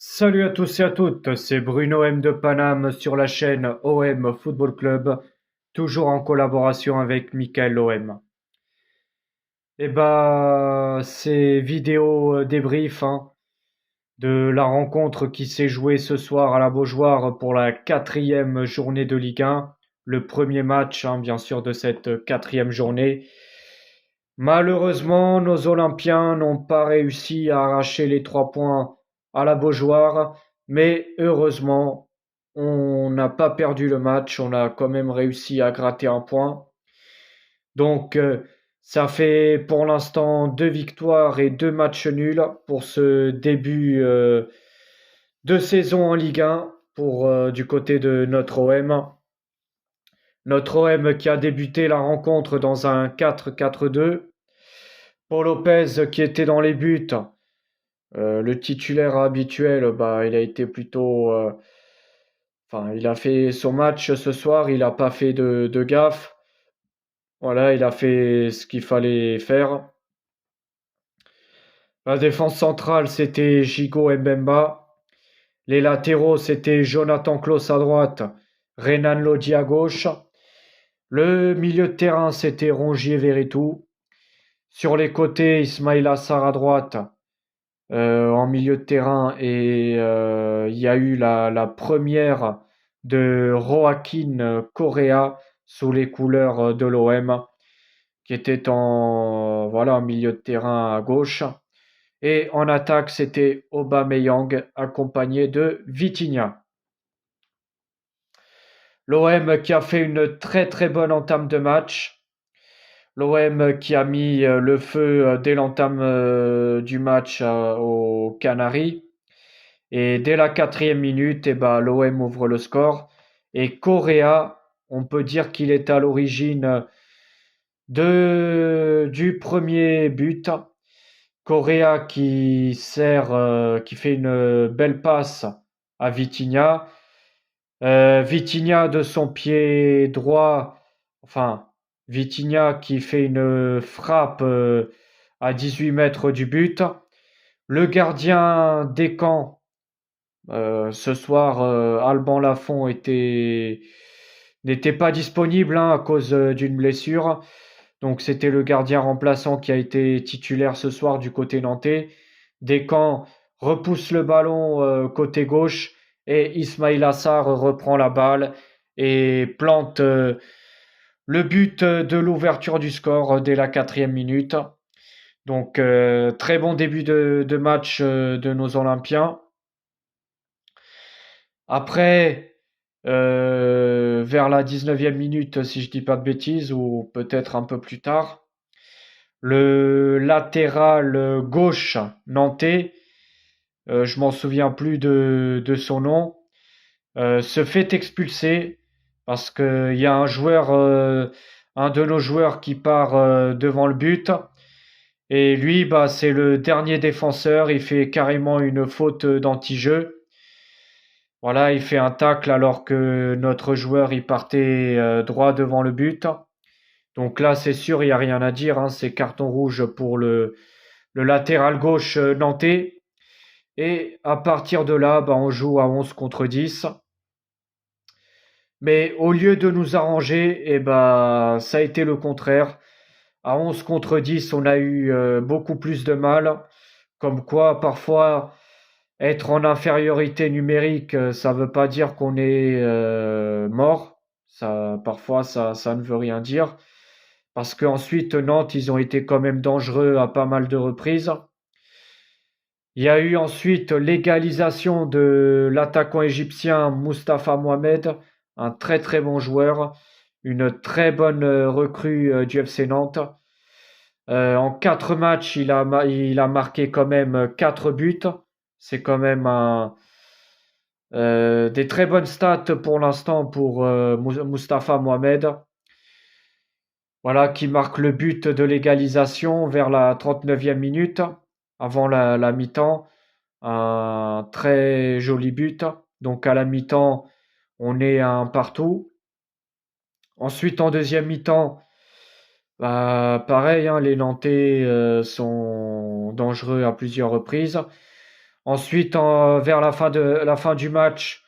Salut à tous et à toutes, c'est Bruno M de Paname sur la chaîne OM Football Club, toujours en collaboration avec Michael OM. C'est vidéo débrief de la rencontre qui s'est jouée ce soir à la Beaujoire pour la quatrième journée de Ligue 1, le premier match bien sûr de cette quatrième journée. Malheureusement, nos Olympiens n'ont pas réussi à arracher les 3 points à la Beaujoire, mais heureusement, on n'a pas perdu le match, on a quand même réussi à gratter un point. Donc, ça fait pour l'instant 2 victoires et 2 matchs nuls pour ce début de saison en Ligue 1 pour du côté de notre OM. Notre OM qui a débuté la rencontre dans un 4-4-2. Paul Lopez qui était dans les buts, le titulaire habituel, il a été plutôt, enfin, il a fait son match ce soir, il n'a pas fait de gaffe. Voilà, il a fait ce qu'il fallait faire. La défense centrale, c'était Gigo Mbemba. Les latéraux, c'était Jonathan Klaus à droite, Renan Lodi à gauche. Le milieu de terrain, c'était Rongier Verretou. Sur les côtés, Ismail Assar à droite, en milieu de terrain et il y a eu la première de Joaquin Correa sous les couleurs de l'OM qui était en milieu de terrain à gauche et en attaque c'était Aubameyang accompagné de Vitinha. L'OM qui a fait une très très bonne entame de match. L'OM qui a mis le feu dès l'entame du match aux Canaries. Et dès la 4e minute, l'OM ouvre le score. Et Correa, on peut dire qu'il est à l'origine du premier but. Correa qui fait une belle passe à Vitinha. Vitinha de son pied droit, enfin, Vitinha qui fait une frappe à 18 mètres du but. Le gardien des camps ce soir, Alban Lafont n'était pas disponible à cause d'une blessure. Donc c'était le gardien remplaçant qui a été titulaire ce soir du côté nantais. Descamps repousse le ballon côté gauche et Ismail Assar reprend la balle et plante le but de l'ouverture du score dès la 4e minute. Donc très bon début de match de nos Olympiens. Après, vers la 19e minute, si je dis pas de bêtises, ou peut-être un peu plus tard, le latéral gauche nantais, je m'en souviens plus de son nom, se fait expulser parce qu'il y a un de nos joueurs qui part devant le but. Et lui, c'est le dernier défenseur, il fait carrément une faute d'anti-jeu. Voilà, il fait un tacle alors que notre joueur il partait droit devant le but. Donc là, c'est sûr, il n'y a rien à dire, c'est carton rouge pour le latéral gauche nantais. Et à partir de là, on joue à 11 contre 10. Mais au lieu de nous arranger, ça a été le contraire. À 11 contre 10, on a eu beaucoup plus de mal. Comme quoi, parfois, être en infériorité numérique, ça veut pas dire qu'on est mort. Parfois, ça ne veut rien dire. Parce qu'ensuite, Nantes, ils ont été quand même dangereux à pas mal de reprises. Il y a eu ensuite l'égalisation de l'attaquant égyptien Mustapha Mohamed, un très très bon joueur, une très bonne recrue du FC Nantes. En 4 matchs, il a marqué quand même 4 buts. C'est quand même des très bonnes stats pour l'instant pour Mustapha Mohamed. Voilà, qui marque le but de l'égalisation vers la 39e minute, avant la mi-temps. Un très joli but. Donc à la mi-temps, on est à un partout. Ensuite, en deuxième mi-temps, pareil, les Nantais sont dangereux à plusieurs reprises. Ensuite, vers la fin du match,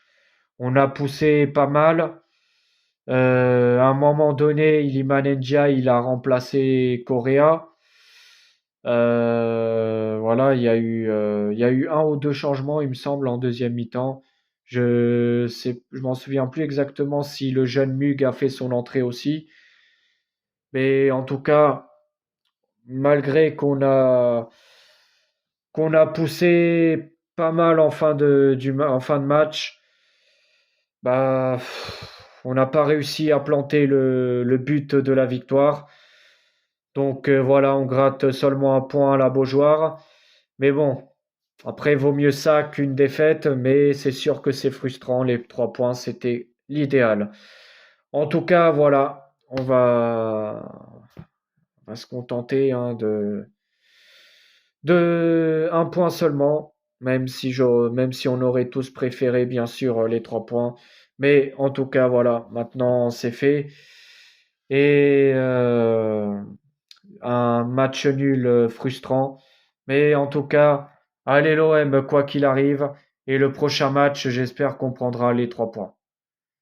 on a poussé pas mal. À un moment donné, Iliman Ndiaye, il a remplacé Correa. Voilà, il y a eu un ou deux changements, il me semble, en deuxième mi-temps. Je m'en souviens plus exactement si le jeune Mug a fait son entrée aussi. Mais en tout cas, malgré qu'on a poussé pas mal en fin de match, bah, on n'a pas réussi à planter le but de la victoire. Donc voilà, on gratte seulement un point à la Beaujoire. Mais bon, après, vaut mieux ça qu'une défaite, mais c'est sûr que c'est frustrant. Les 3 points, c'était l'idéal. En tout cas, voilà, on va se contenter hein, de un point seulement, même si on aurait tous préféré, bien sûr, les 3 points. Mais en tout cas, voilà, maintenant c'est fait. Et un match nul frustrant. Mais en tout cas, allez l'OM, quoi qu'il arrive. Et le prochain match, j'espère qu'on prendra les 3 points.